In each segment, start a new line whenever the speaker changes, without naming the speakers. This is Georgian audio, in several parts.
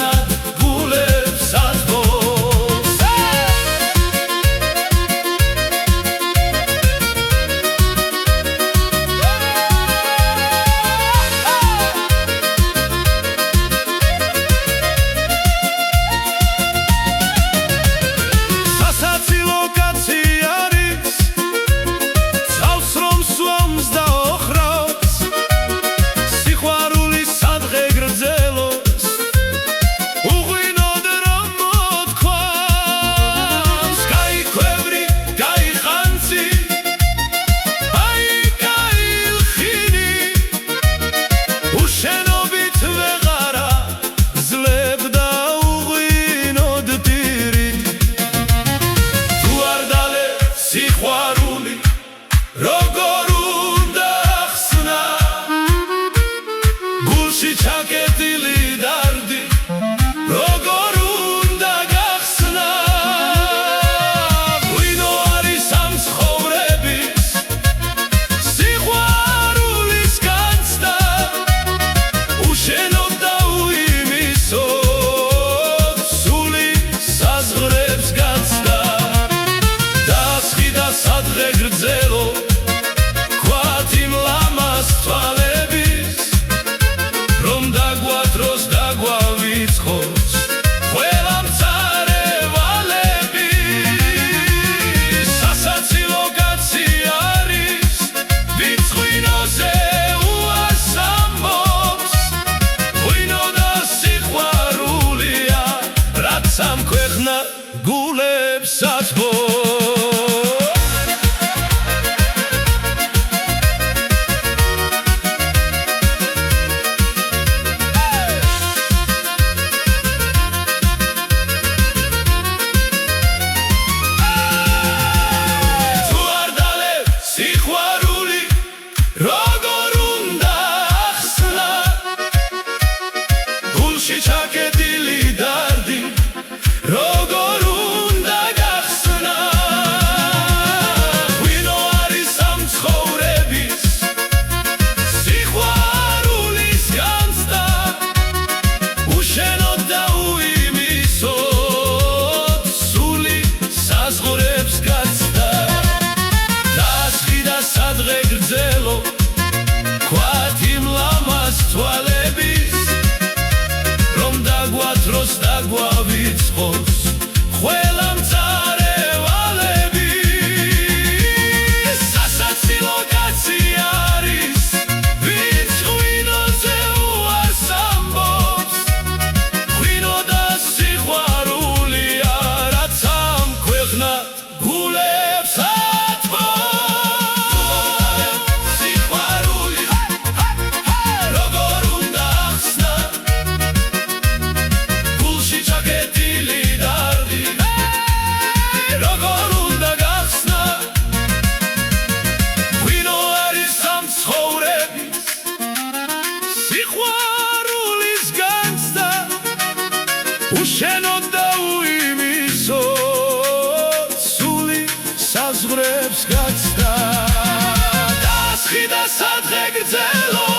ქვეყნად გულებს ათბობს სასაცილო კაცი არის ცავს რომ სვამს და ოხრავს სიყვარულის სადღე გრძელობს უღვინოდ რომ მოთქვამს კაი ქვევრი კაი ხანძი აი კაი ლხინი უშენობით ვეღარა ძლევდა უღვინოდ ტირით თუ არ დალე სიყვარული როგორ უნდა ახსნა გულში ჩაკეტილი დარდი როგორ უნდა გახსნა ღვინო არის ამ ცხოვრების სიყვარულის განცდა უშენოდ და უიმისოდ სული საზღვრებს გაცდა დასხი და სადღე გრძელო ქვათ იმ ლამას თვალების რომ დაგვადროს დაგვავიწყოს ყველა მწარევალები სასაცილო კაცი არის ვინც ღვინოზე უარს ამბობს ღვინო და სიყვარულია რაც ამ ქვეყნად გულებს ათბობს თუ არ დალე სიყვარული როგორ უნდა ახსნა გულში ჩაკეტილი დარდი როგორ უნდა გახსნა ღვინო არის ამ ცხოვრების სიყვარულის განცდა უშენოდ და უიმისოდ სული საზღვრებს გაცდა დასხი და სადღე გრძელო ქვათ იმ ლამას თვალების რომ დაგვადროს დაგვავიწყოს ყველა მწარევალები სასაცილო კაცი არის ვინც ღვინოზე უარს ამბობს ღვინო და სიყვარულია რაც ამ ქვეყნად გულებს ათბობს სიყვარული როგორ უნდა ახსნა გულში ჩაკეტილი დარდი როგორ უნდა გახსნა ღვინო არის ამ ცხოვრების სიყვარულის განცდა უშენოდ და უიმისოდ სული საზღვრებს გაცდა დასხი და სადღე გრძელო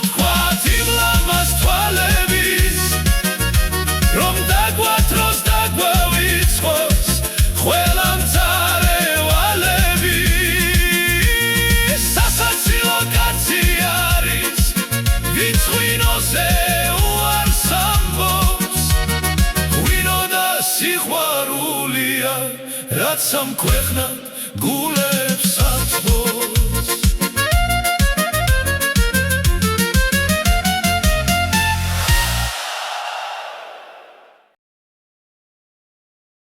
თქვათ იმ ლამას თვალების რომ დაგვადროს დაგვავიწყოს ყველა მწარევალები სასაცილო კაცი არის ვინც ღვინოზე უარს ამბობს ღვინო და სიყვარულია რაც ამ ქვეყნად გულებს ათბობს